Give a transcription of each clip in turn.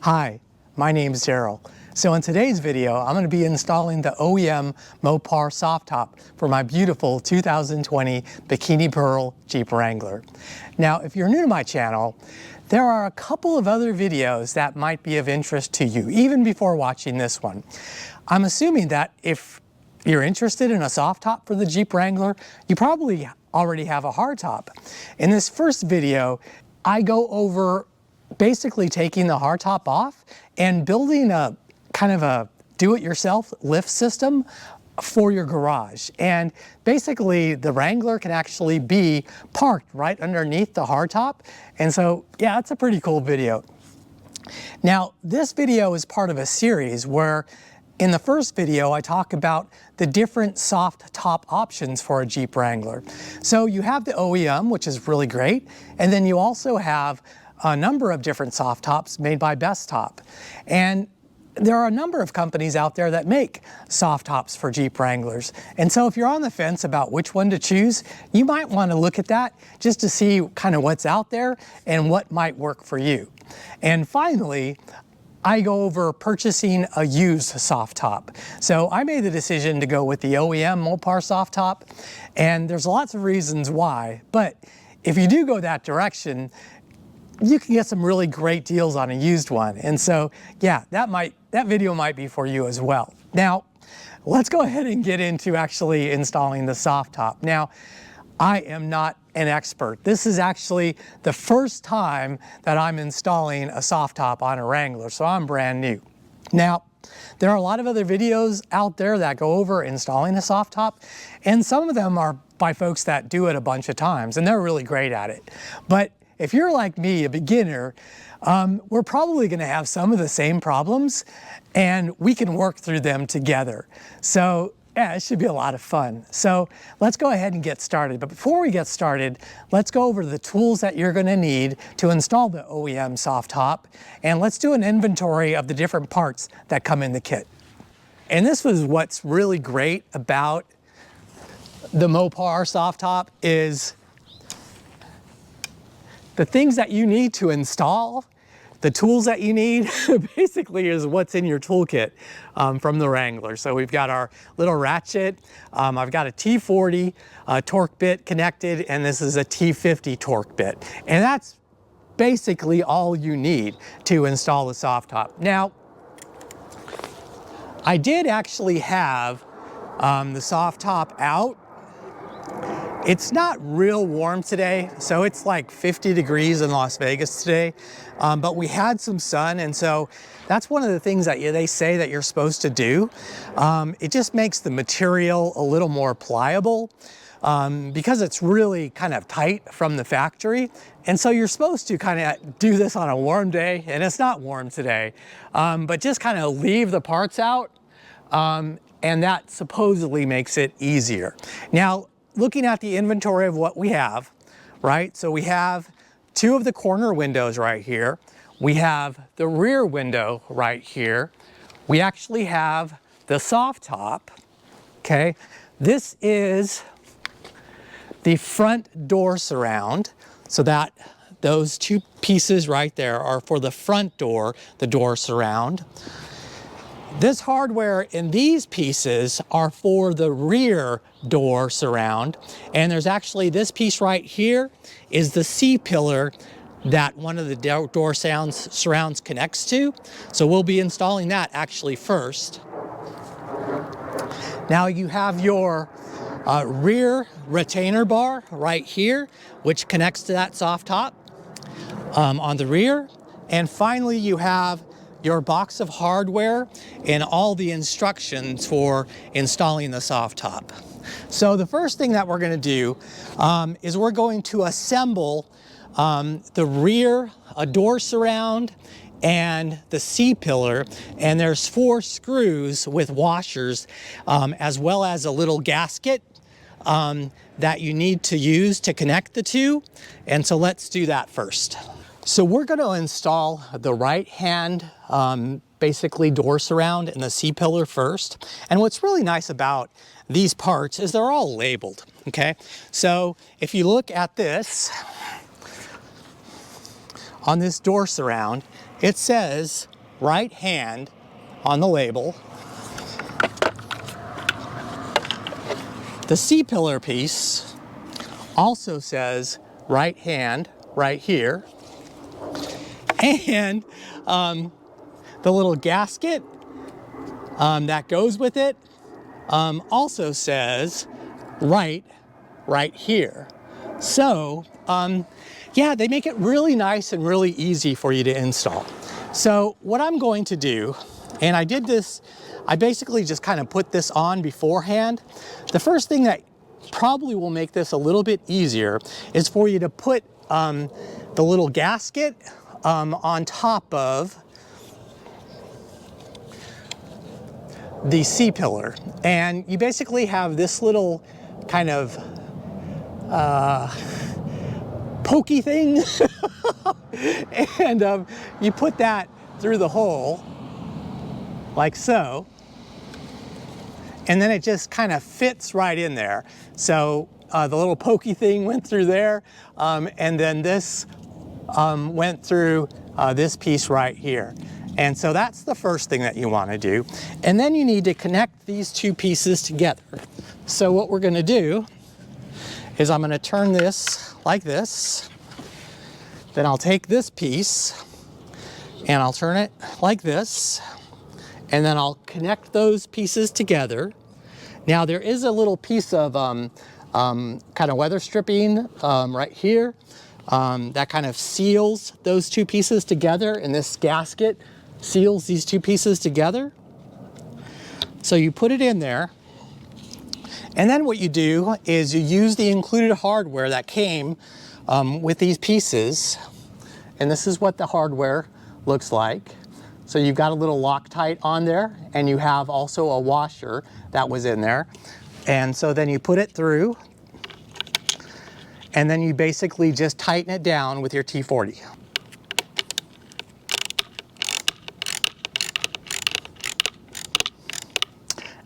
Hi, my name is Daryl. So in today's video, I'm going to be installing the OEM Mopar Soft Top for my beautiful 2020 Bikini Pearl Jeep Wrangler. Now, if you're new to my channel, there are a couple of other videos that might be of interest to you, even before watching this one. I'm assuming that if you're interested in a soft top for the Jeep Wrangler, you probably already have a hard top. In this first video, I go over basically taking the hardtop off and building a kind of a do-it-yourself lift system for your garage. And basically the Wrangler can actually be parked right underneath the hardtop. And so, yeah, it's a pretty cool video. Now, this video is part of a series where in the first video, I talk about the different soft top options for a Jeep Wrangler. So you have the OEM, which is really great. And then you also have a number of different soft tops made by Best Top. And there are a number of companies out there that make soft tops for Jeep Wranglers. And so if you're on the fence about which one to choose, you might want to look at that just to see kind of what's out there and what might work for you. And finally, I go over purchasing a used soft top. So I made the decision to go with the OEM Mopar Soft Top, and there's lots of reasons why, but if you do go that direction, you can get some really great deals on a used one. And so, yeah, that video might be for you as well. Now, let's go ahead and get into actually installing the soft top. Now, I am not an expert. This is actually the first time that I'm installing a soft top on a Wrangler, so I'm brand new. Now, there are a lot of other videos out there that go over installing a soft top, and some of them are by folks that do it a bunch of times, and they're really great at it. But if you're like me, a beginner, we're probably going to have some of the same problems, and we can work through them together. So yeah, it should be a lot of fun. So let's go ahead and get started. But before we get started, let's go over the tools that you're going to need to install the OEM soft top, and let's do an inventory of the different parts that come in the kit. And this was what's really great about the Mopar soft top is the things that you need to install, the tools that you need, basically is what's in your toolkit from the Wrangler. So we've got our little ratchet, I've got a T40 torque bit connected, and this is a T50 torque bit. And that's basically all you need to install the soft top. Now, I did actually have the soft top out. It's not real warm today, so it's like 50 degrees in Las Vegas today, but we had some sun, and so that's one of the things that they say that you're supposed to do. It just makes the material a little more pliable because it's really kind of tight from the factory, and so you're supposed to kind of do this on a warm day, and it's not warm today, but just kind of leave the parts out, and that supposedly makes it easier. Now, looking at the inventory of what we have, right? So we have two of the corner windows right here. We have the rear window right here. We actually have the soft top, okay? This is the front door surround, so that those two pieces right there are for the front door, the door surround. This hardware in these pieces are for the rear door surround, and there's actually this piece right here is the C-pillar that one of the door surrounds connects to. So we'll be installing that actually first. Now you have your rear retainer bar right here, which connects to that soft top on the rear. And finally you have your box of hardware and all the instructions for installing the soft top. So the first thing that we're going to do is we're going to assemble the rear door surround and the C-pillar, and there's 4 screws with washers as well as a little gasket that you need to use to connect the two, and so let's do that first. So we're going to install the right hand basically door surround and the C-pillar first. And what's really nice about these parts is they're all labeled, okay? So if you look at this, on this door surround, it says right hand on the label. The C-pillar piece also says right hand right here. And the little gasket that goes with it also says right here. So yeah, they make it really nice and really easy for you to install. So what I'm going to do, and I did this, I basically just kind of put this on beforehand. The first thing that probably will make this a little bit easier is for you to put the little gasket on top of the C-pillar. And you basically have this little kind of pokey thing. And you put that through the hole like so, and then it just kind of fits right in there. So the little pokey thing went through there, and then this went through this piece right here. And so that's the first thing that you want to do. And then you need to connect these two pieces together. So what we're going to do is I'm going to turn this like this. Then I'll take this piece and I'll turn it like this. And then I'll connect those pieces together. Now there is a little piece of kind of weather stripping right here that kind of seals those two pieces together, and this gasket seals these two pieces together. So you put it in there, and then what you do is you use the included hardware that came with these pieces, and this is what the hardware looks like. So you've got a little Loctite on there, and you have also a washer that was in there. And so then you put it through, and then you basically just tighten it down with your T40.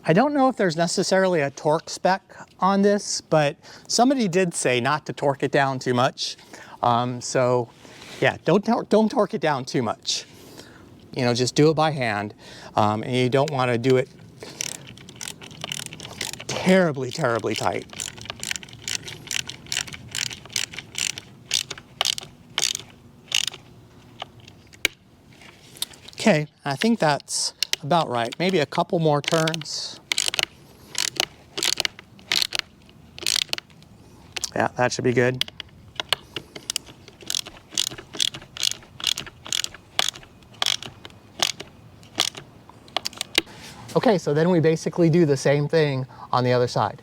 I don't know if there's necessarily a torque spec on this, but somebody did say not to torque it down too much. So yeah, don't torque it down too much. You know, just do it by hand, and you don't want to do it terribly, terribly tight. Okay, I think that's about right. Maybe a couple more turns. Yeah, that should be good. Okay, so then we basically do the same thing on the other side.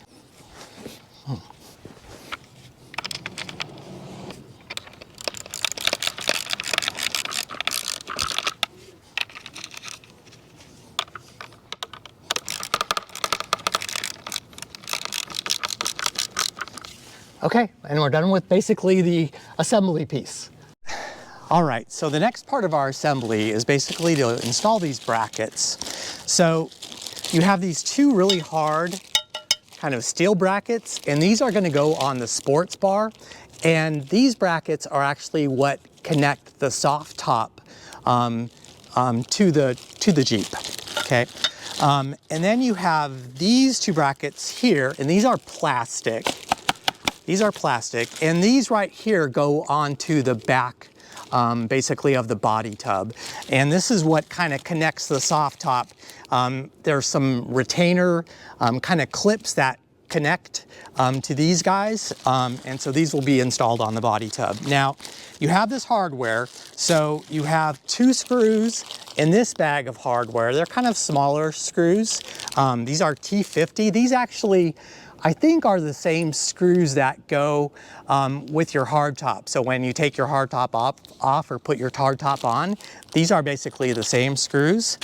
Okay, and we're done with basically the assembly piece. All right, so the next part of our assembly is basically to install these brackets. So you have these two really hard kind of steel brackets, and these are going to go on the sports bar. And these brackets are actually what connect the soft top to the Jeep. Okay, and then you have these two brackets here, and these are plastic. These are plastic, and these right here go onto the back, basically, of the body tub. And this is what kind of connects the soft top. There's some retainer kind of clips that connect to these guys, and so these will be installed on the body tub. Now, you have this hardware, so you have two screws in this bag of hardware. They're kind of smaller screws. These are T50. These actually, I think, are the same screws that go with your hardtop. So when you take your hardtop off or put your hardtop on, these are basically the same screws.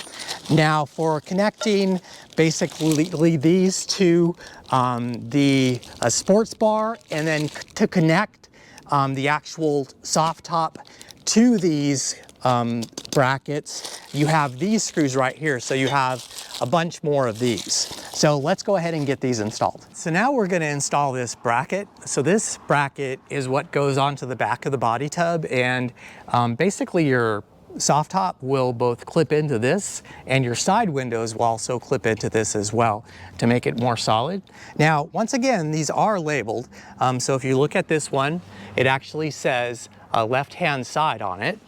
Now for connecting basically these to the sports bar, and then to connect the actual soft top to these brackets, you have these screws right here. So you have a bunch more of these. So let's go ahead and get these installed. So now we're going to install this bracket. So this bracket is what goes onto the back of the body tub, and basically your soft top will both clip into this, and your side windows will also clip into this as well to make it more solid. Now, once again, these are labeled. So if you look at this one, it actually says left-hand side on it.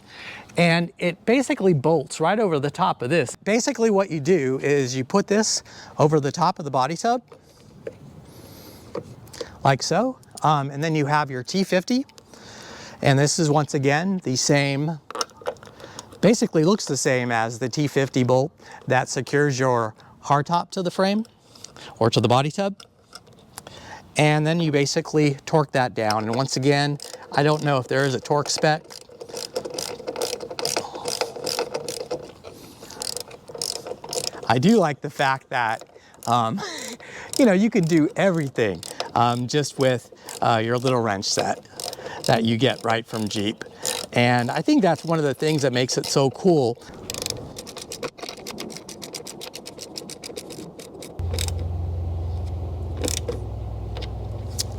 And it basically bolts right over the top of this. Basically what you do is you put this over the top of the body tub, like so. And then you have your T50. And this is once again the same, basically looks the same as the T50 bolt that secures your hardtop to the frame or to the body tub. And then you basically torque that down. And once again, I don't know if there is a torque spec. I do like the fact that, you know, you can do everything just with your little wrench set that you get right from Jeep. And I think that's one of the things that makes it so cool.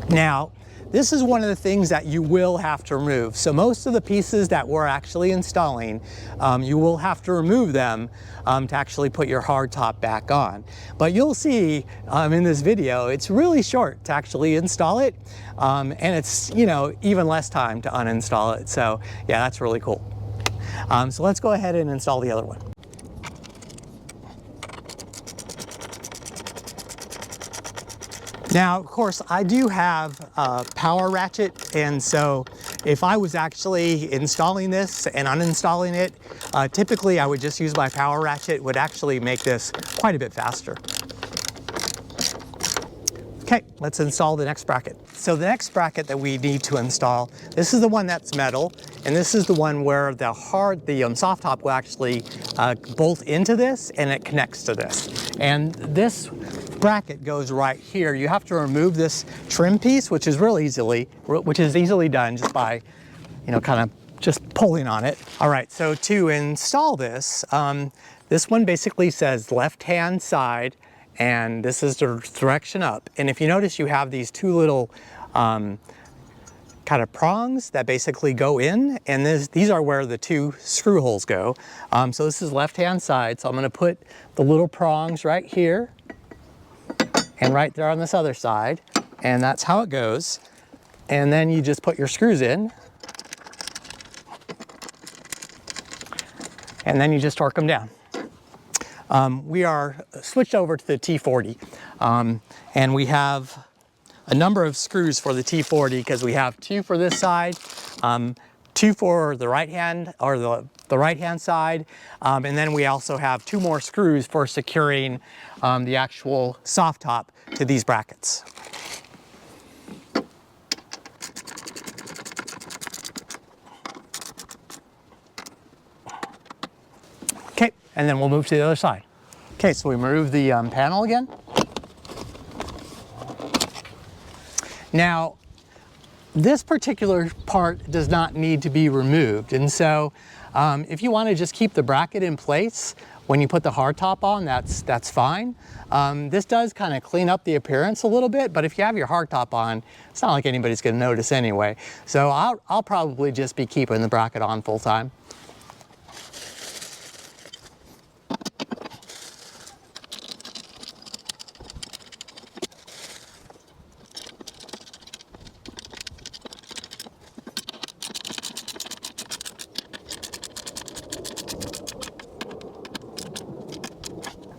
Now, this is one of the things that you will have to remove. So most of the pieces that we're actually installing, you will have to remove them to actually put your hardtop back on. But you'll see in this video, it's really short to actually install it. And it's, you know, even less time to uninstall it. So yeah, that's really cool. So let's go ahead and install the other one. Now, of course, I do have a power ratchet, and so if I was actually installing this and uninstalling it, typically I would just use my power ratchet. It would actually make this quite a bit faster. Okay, let's install the next bracket. So the next bracket that we need to install, this is the one that's metal, and this is the one where the soft top will actually bolt into this, and it connects to this. And this bracket goes right here. You have to remove this trim piece, which is easily done just by, you know, kind of just pulling on it. All right, so to install this, this one basically says left-hand side, and this is the direction up. And if you notice, you have these two little kind of prongs that basically go in, and these are where the two screw holes go. So this is left-hand side, so I'm gonna put the little prongs right here and right there on this other side, and that's how it goes. And then you just put your screws in, and then you just torque them down. We are switched over to the T40, and we have a number of screws for the T40 because we have two for this side, two for the right hand, or the right-hand side, and then we also have two more screws for securing the actual soft top to these brackets. Okay, and then we'll move to the other side. Okay, so we remove the panel again. Now, this particular part does not need to be removed, and so if you want to just keep the bracket in place when you put the hardtop on, that's fine. This does kind of clean up the appearance a little bit, but if you have your hardtop on, it's not like anybody's going to notice anyway. So I'll probably just be keeping the bracket on full time.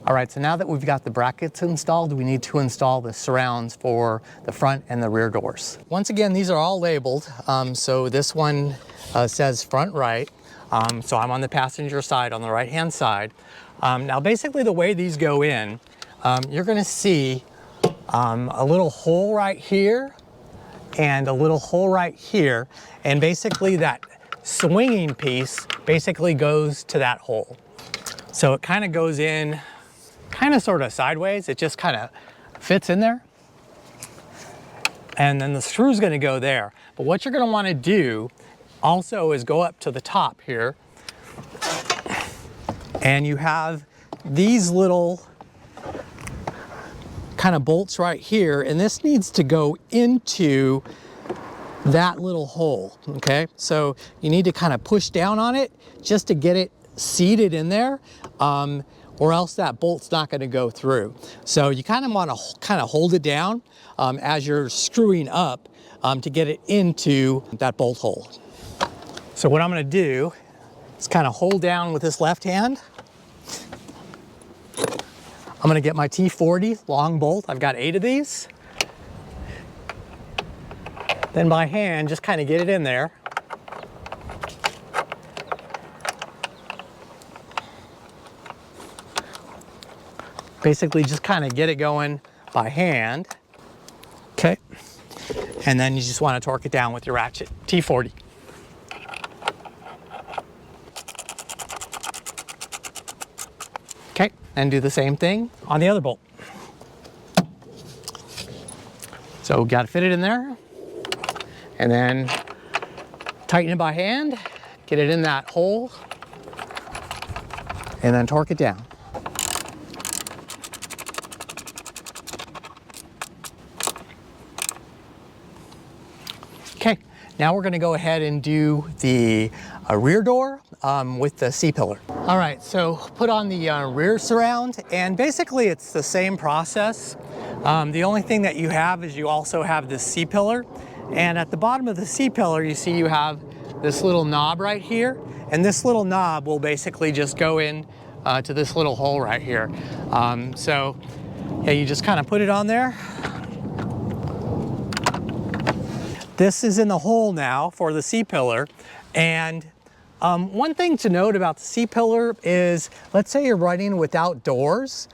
All right, so now that we've got the brackets installed, we need to install the surrounds for the front and the rear doors. Once again, these are all labeled. So this one says front right. So I'm on the passenger side, on the right-hand side. Now basically the way these go in, you're gonna see a little hole right here and a little hole right here. And basically that swinging piece basically goes to that hole. So it kind of goes in kind of sort of sideways. It just kind of fits in there. And then the screw's going to go there. But what you're going to want to do also is go up to the top here. And you have these little kind of bolts right here. And this needs to go into that little hole, okay? So you need to kind of push down on it just to get it seated in there, or else that bolt's not going to go through. So you kind of want to kind of hold it down as you're screwing up to get it into that bolt hole. So what I'm going to do is kind of hold down with this left hand. I'm going to get my T40 long bolt. I've got 8 of these. Then by hand, just kind of get it in there. Basically just kind of get it going by hand. Okay. And then you just want to torque it down with your ratchet, T40. Okay, and do the same thing on the other bolt. So got to fit it in there, and then tighten it by hand, get it in that hole, and then torque it down. Okay, now we're going to go ahead and do the rear door with the C-pillar. All right, so put on the rear surround, and basically it's the same process. The only thing that you have is you also have the C-pillar, and at the bottom of the C-pillar you see you have this little knob right here, and this little knob will basically just go in to this little hole right here. So yeah, you just kind of put it on there. This is in the hole now for the C-pillar, and one thing to note about the C-pillar is, let's say you're running without doors,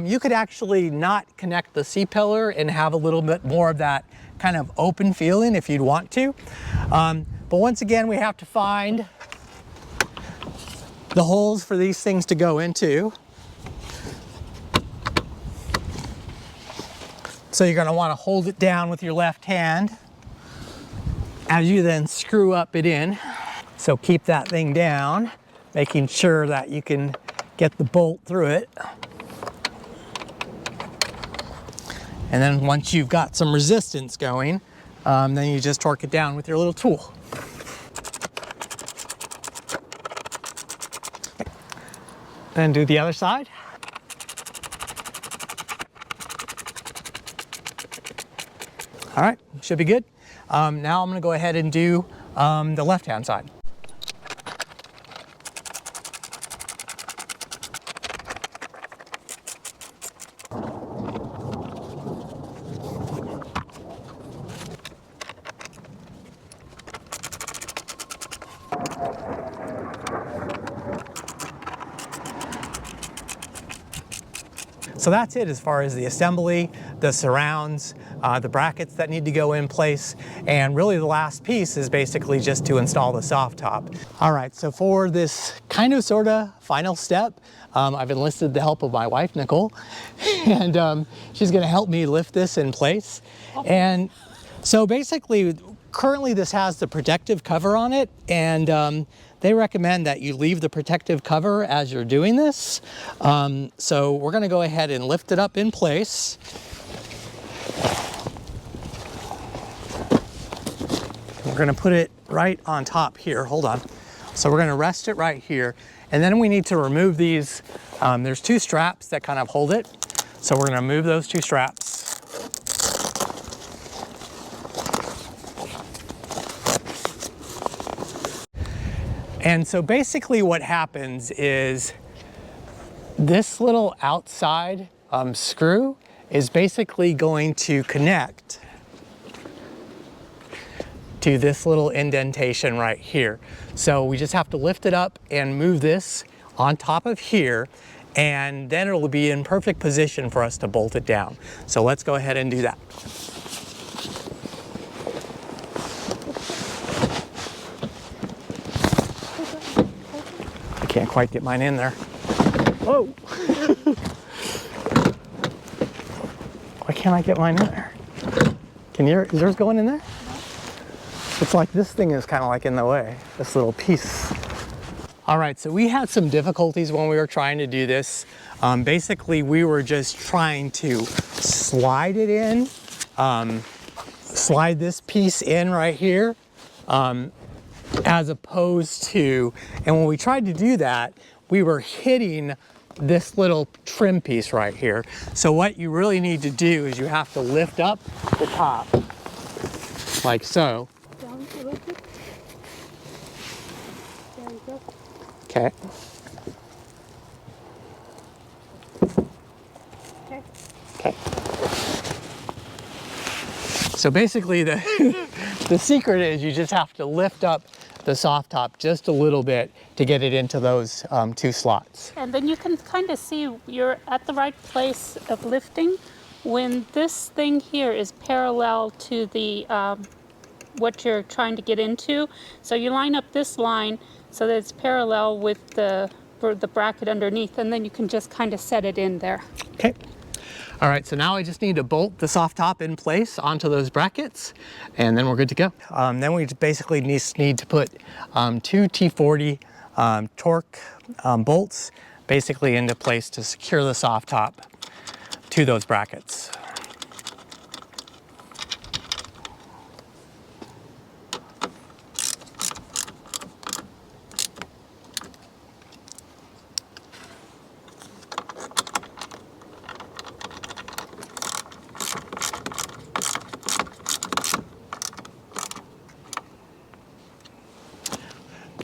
you could actually not connect the C-pillar and have a little bit more of that kind of open feeling if you'd want to. But once again, we have to find the holes for these things to go into. So you're going to want to hold it down with your left hand as you then screw up it in. So keep that thing down, making sure that you can get the bolt through it. And then once you've got some resistance going, then you just torque it down with your little tool. Then do the other side. All right, should be good. Now I'm going to go ahead and do the left-hand side. So that's it as far as the assembly, the surrounds, the brackets that need to go in place, and really the last piece is basically just to install the soft top. All right, so for this kind of sort of final step, I've enlisted the help of my wife, Nicole, and she's gonna help me lift this in place. And so basically, currently this has the protective cover on it, and they recommend that you leave the protective cover as you're doing this. So we're gonna go ahead and lift it up in place. We're gonna put it right on top here, hold on. So we're gonna rest it right here, and then we need to remove these. There's 2 straps that kind of hold it. So we're gonna remove those 2 straps. And so basically what happens is this little outside screw is basically going to connect to this little indentation right here. So we just have to lift it up and move this on top of here, and then it'll be in perfect position for us to bolt it down. So let's go ahead and do that. I can't quite get mine in there. Whoa! Why can't I get mine in there? Is yours going in there? It's like this thing is kind of like in the way, this little piece. All right, so we had some difficulties when we were trying to do this. Basically, we were just trying to slide it in slide this piece in right here, as opposed to, and when we tried to do that, we were hitting this little trim piece right here. So what you really need to do is you have to lift up the top, like so. Down a little bit. There you go. Okay. Okay. Okay. So basically the secret is you just have to lift up the soft top just a little bit to get it into those 2 slots. And then you can kind of see you're at the right place of lifting when this thing here is parallel to the what you're trying to get into. So you line up this line so that it's parallel with the bracket underneath, and then you can just kind of set it in there. Okay. All right, so now I just need to bolt the soft top in place onto those brackets, and then we're good to go. Then we basically need to put 2 T40 torque bolts basically into place to secure the soft top to those brackets.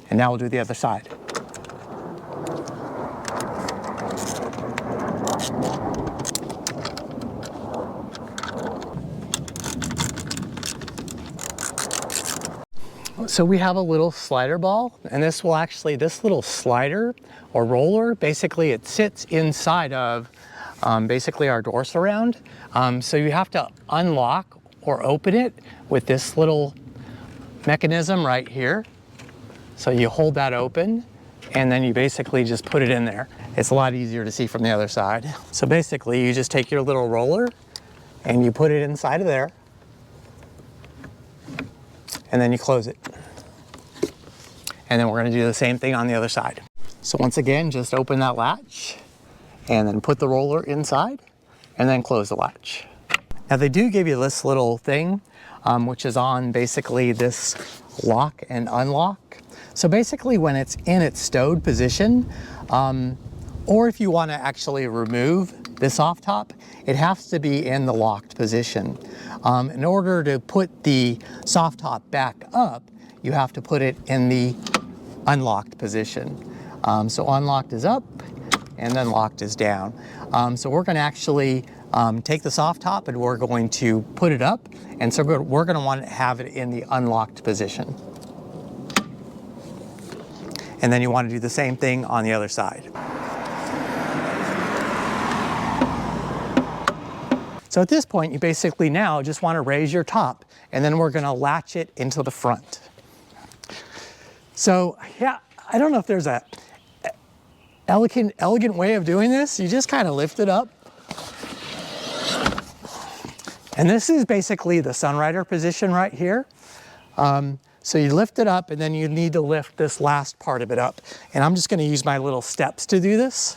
And now we'll do the other side. So we have a little slider ball, and this little slider or roller, basically it sits inside of basically our door surround. So you have to unlock or open it with this little mechanism right here. So you hold that open, and then you basically just put it in there. It's a lot easier to see from the other side. So basically you just take your little roller and you put it inside of there, and then you close it. And then we're going to do the same thing on the other side. So once again, just open that latch and then put the roller inside and then close the latch. Now they do give you this little thing, which is on basically this lock and unlock. So basically when it's in its stowed position, or if you want to actually remove the soft top, it has to be in the locked position. In order to put the soft top back up, you have to put it in the unlocked position. So unlocked is up and then locked is down. So we're going to actually take the soft top and we're going to put it up, and so we're going to want to have it in the unlocked position. And then you want to do the same thing on the other side. So at this point, you basically now just want to raise your top, and then we're going to latch it into the front. So yeah, I don't know if there's a elegant way of doing this. You just kind of lift it up. And this is basically the Sunrider position right here. So you lift it up, and then you need to lift this last part of it up. And I'm just going to use my little steps to do this.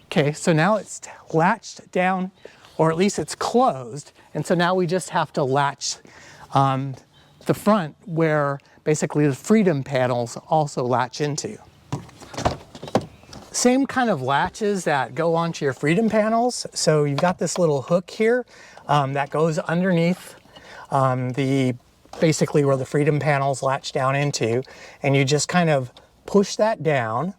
Okay, so now it's latched down, or at least it's closed. And so now we just have to latch the front, where basically the freedom panels also latch into. Same kind of latches that go onto your freedom panels. So you've got this little hook here that goes underneath basically where the freedom panels latch down into, and you just kind of push that down.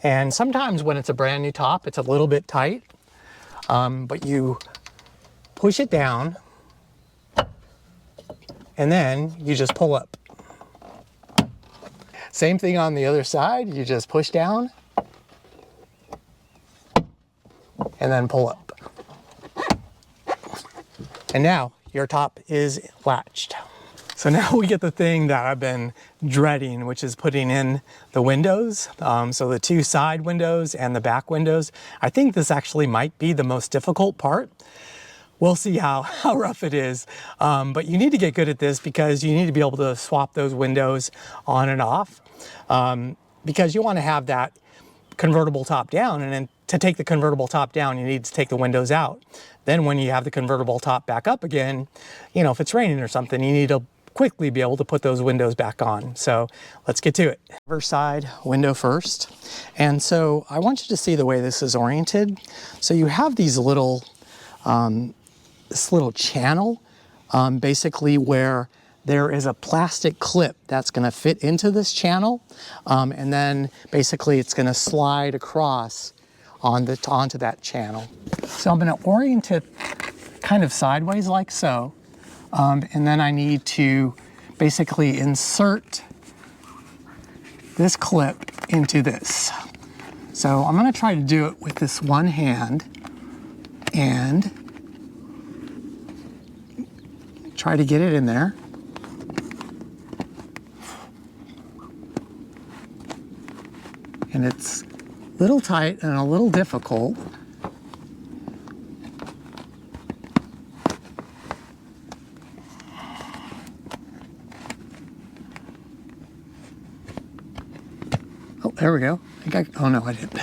And sometimes when it's a brand new top, it's a little bit tight, but you push it down, and then you just pull up. Same thing on the other side, you just push down, and then pull up. And now your top is latched. So now we get the thing that I've been dreading, which is putting in the windows. So the 2 side windows and the back windows. I think this actually might be the most difficult part. we'll see how rough it is. But you need to get good at this because you need to be able to swap those windows on and off, because you want to have that convertible top down, and then to take the convertible top down, you need to take the windows out. Then when you have the convertible top back up again, you know, if it's raining or something, you need to quickly be able to put those windows back on. So let's get to it. Driver's side window first. And so I want you to see the way this is oriented. So you have these little, this little channel, basically where there is a plastic clip that's going to fit into this channel, and then basically it's going to slide across onto that channel. So I'm going to orient it kind of sideways like so, and then I need to basically insert this clip into this. So I'm going to try to do it with this one hand and try to get it in there. And it's a little tight and a little difficult. Oh, there we go. Oh no, I didn't.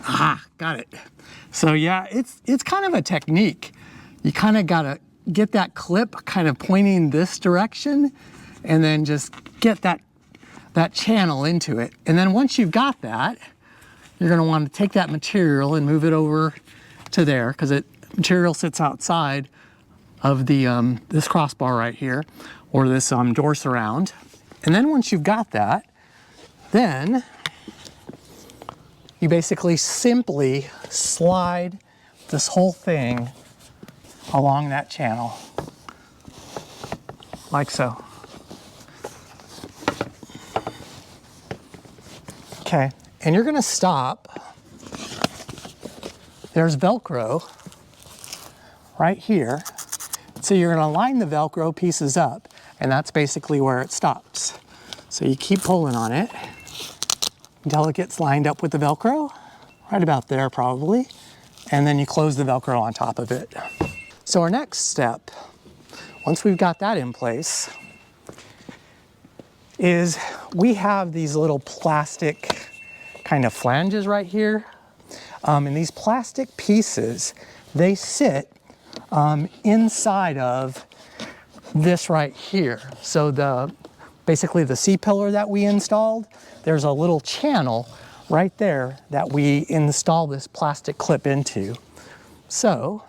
Aha, got it. So yeah, it's kind of a technique. You kind of gotta get that clip kind of pointing this direction and then just get that channel into it. And then once you've got that, you're going to want to take that material and move it over to there, because material sits outside of the this crossbar right here, or this door surround. And then once you've got that, then you basically simply slide this whole thing along that channel, like so. Okay, and you're gonna stop. There's Velcro right here. So you're gonna line the Velcro pieces up, and that's basically where it stops. So you keep pulling on it until it gets lined up with the Velcro, right about there probably, and then you close the Velcro on top of it. So our next step, once we've got that in place, is we have these little plastic kind of flanges right here. And these plastic pieces, they sit inside of this right here. So basically the C-pillar that we installed, there's a little channel right there that we install this plastic clip into. So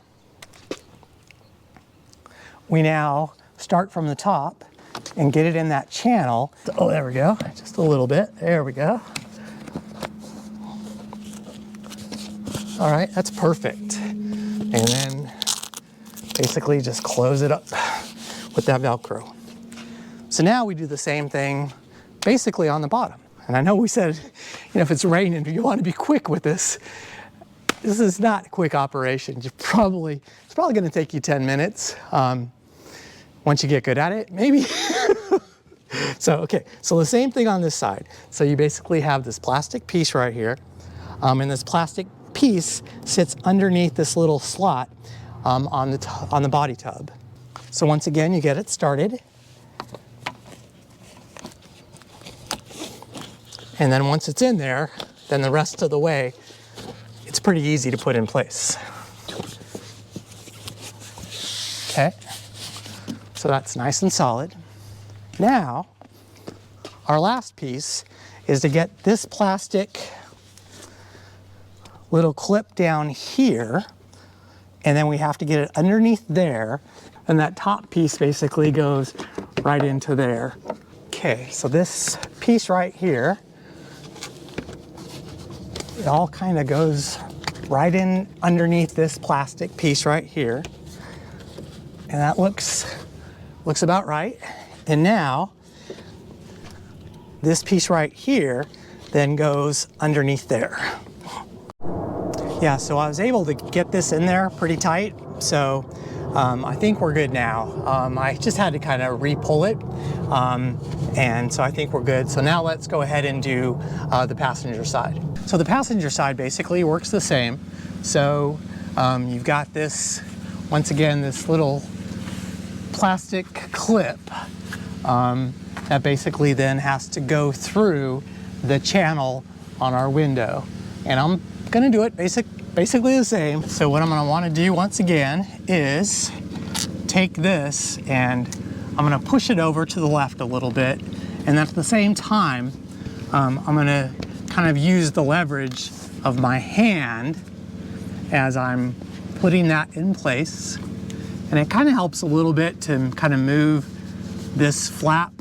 we now start from the top and get it in that channel. Oh, there we go, just a little bit, there we go. All right, that's perfect. And then basically just close it up with that Velcro. So now we do the same thing basically on the bottom. And I know we said, you know, if it's raining, you want to be quick with this. This is not a quick operation. It's probably going to take you 10 minutes. Once you get good at it, maybe. So the same thing on this side. So you basically have this plastic piece right here, and this plastic piece sits underneath this little slot on the body tub. So once again, you get it started. And then once it's in there, then the rest of the way, it's pretty easy to put in place. Okay, so that's nice and solid. Now, our last piece is to get this plastic little clip down here, and then we have to get it underneath there, and that top piece basically goes right into there. Okay, so this piece right here, it all kind of goes right in underneath this plastic piece right here. And that looks about right. And now, this piece right here then goes underneath there. Yeah, so I was able to get this in there pretty tight. So I think we're good now. I just had to kind of re-pull it, and so I think we're good. So now let's go ahead and do the passenger side. So the passenger side basically works the same. So you've got this, once again, this little plastic clip that basically then has to go through the channel on our window. And I'm gonna do it basically the same. So what I'm gonna wanna do once again is take this and I'm gonna push it over to the left a little bit. And at the same time, I'm gonna kind of use the leverage of my hand as I'm putting that in place. And it kind of helps a little bit to kind of move this flap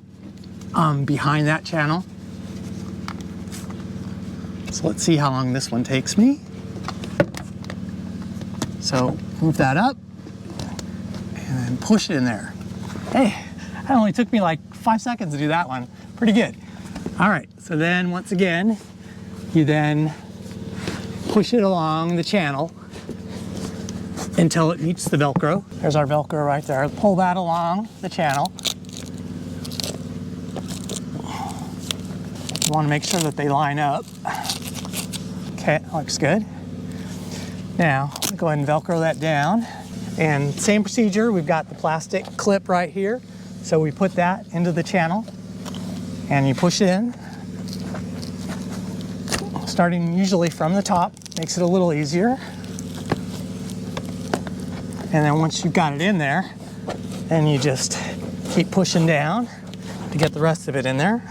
behind that channel. So let's see how long this one takes me. So move that up and then push it in there. Hey, that only took me like 5 seconds to do that one. Pretty good. All right, so then once again, you then push it along the channel until it meets the Velcro. There's our Velcro right there. Pull that along the channel. You want to make sure that they line up. Okay, that looks good. Now, go ahead and Velcro that down. And same procedure, we've got the plastic clip right here. So we put that into the channel and you push it in. Starting usually from the top, makes it a little easier. And then once you've got it in there, then you just keep pushing down to get the rest of it in there.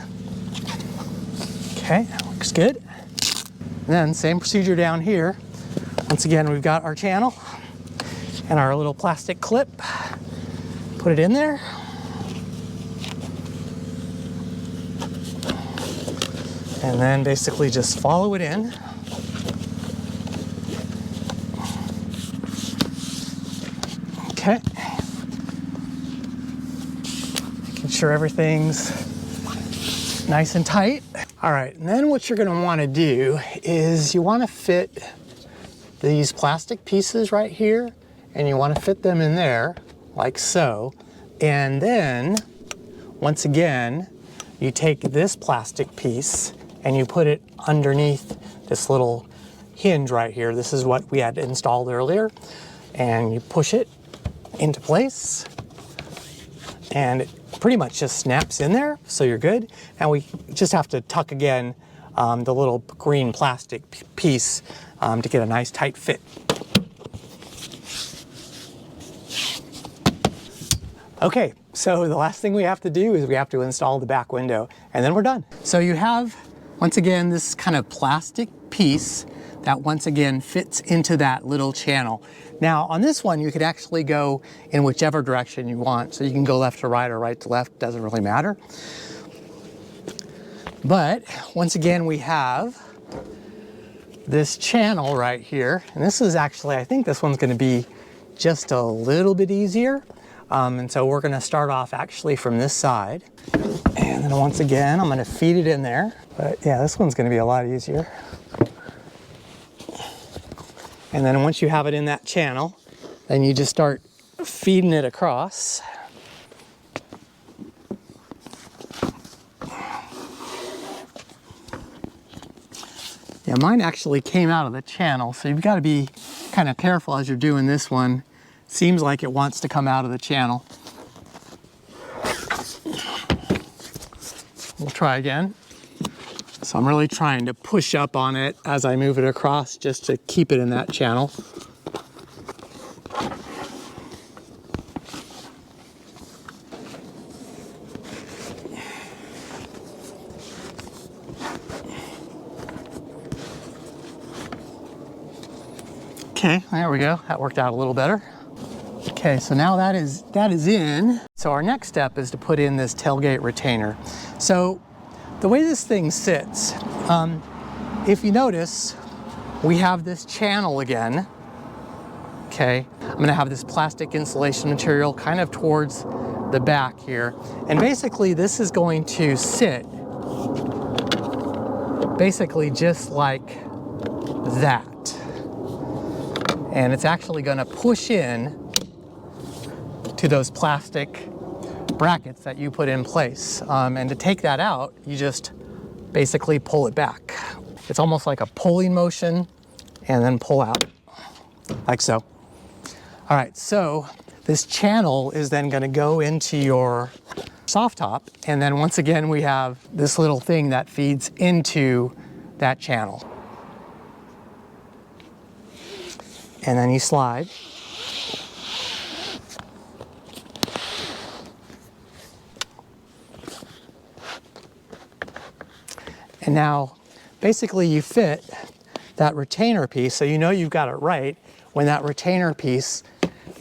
Okay, that looks good. And then same procedure down here. Once again, we've got our channel and our little plastic clip. Put it in there. And then basically just follow it in. Okay. Making sure everything's nice and tight. All right, and then what you're gonna wanna do is you wanna fit these plastic pieces right here, and you wanna fit them in there, like so. And then, once again, you take this plastic piece and you put it underneath this little hinge right here. This is what we had installed earlier. And you push it into place and it pretty much just snaps in there, so you're good. And we just have to tuck again the little green plastic piece to get a nice tight fit. Okay, so the last thing we have to do is we have to install the back window and then we're done. So you have, once again, this kind of plastic piece that once again fits into that little channel. Now on this one, you could actually go in whichever direction you want. So you can go left to right or right to left, doesn't really matter. But once again, we have this channel right here. And this is actually, I think this one's gonna be just a little bit easier. And so we're gonna start off actually from this side. And then once again, I'm gonna feed it in there. But yeah, this one's gonna be a lot easier. And then once you have it in that channel, then you just start feeding it across. Yeah, mine actually came out of the channel, so you've got to be kind of careful as you're doing this one. Seems like it wants to come out of the channel. We'll try again. So I'm really trying to push up on it as I move it across just to keep it in that channel. Okay, there we go. That worked out a little better. Okay, so now that is in. So our next step is to put in this tailgate retainer. So the way this thing sits, if you notice, we have this channel again. Okay, I'm gonna have this plastic insulation material kind of towards the back here. And basically this is going to sit basically just like that. And it's actually gonna push in to those plastic brackets that you put in place. And to take that out, you just basically pull it back. It's almost like a pulling motion and then pull out, like so. All right, so this channel is then gonna go into your soft top, and then once again we have this little thing that feeds into that channel. And then you slide. And now basically you fit that retainer piece, so you know you've got it right when that retainer piece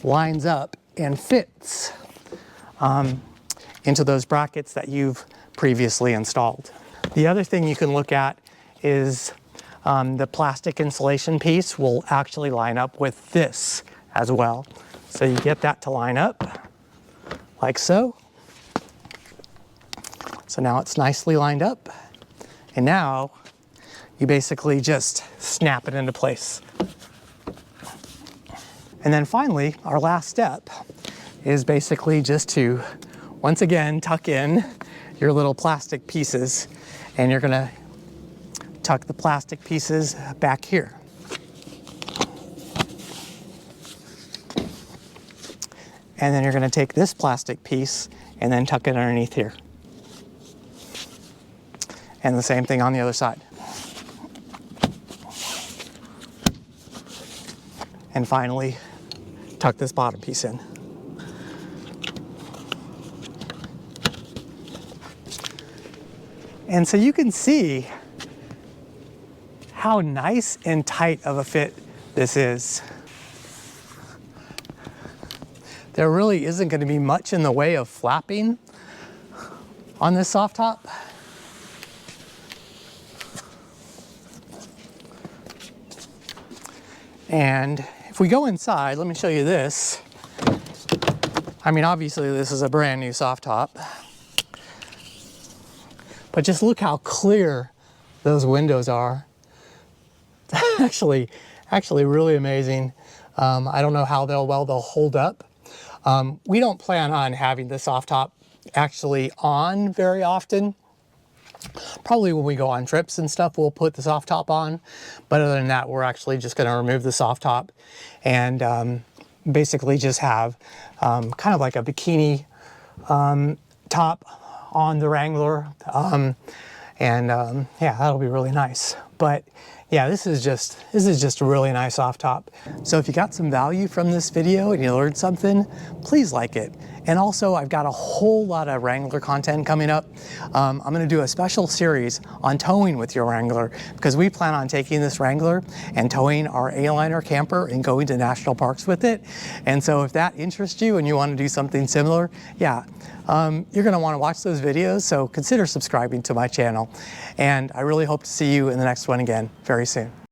lines up and fits into those brackets that you've previously installed. The other thing you can look at is the plastic insulation piece will actually line up with this as well. So you get that to line up like so. So now it's nicely lined up. And now you basically just snap it into place. And then finally, our last step is basically just to, once again, tuck in your little plastic pieces, and you're gonna tuck the plastic pieces back here. And then you're gonna take this plastic piece and then tuck it underneath here. And the same thing on the other side. And finally, tuck this bottom piece in. And so you can see how nice and tight of a fit this is. There really isn't going to be much in the way of flapping on this soft top. And if we go inside, let me show you this. I mean, obviously this is a brand new soft top, but just look how clear those windows are. actually really amazing. I don't know how well they'll hold up. We don't plan on having the soft top actually on very often. Probably when we go on trips and stuff, we'll put the soft top on. But other than that, we're actually just going to remove the soft top and basically just have kind of like a bikini top on the Wrangler. Yeah, that'll be really nice. But yeah, this is just a really nice soft top. So if you got some value from this video and you learned something, please like it. And also, I've got a whole lot of Wrangler content coming up. I'm gonna do a special series on towing with your Wrangler, because we plan on taking this Wrangler and towing our A-liner camper and going to national parks with it. And so if that interests you and you wanna do something similar, yeah, you're gonna wanna watch those videos, so consider subscribing to my channel. And I really hope to see you in the next one again very soon.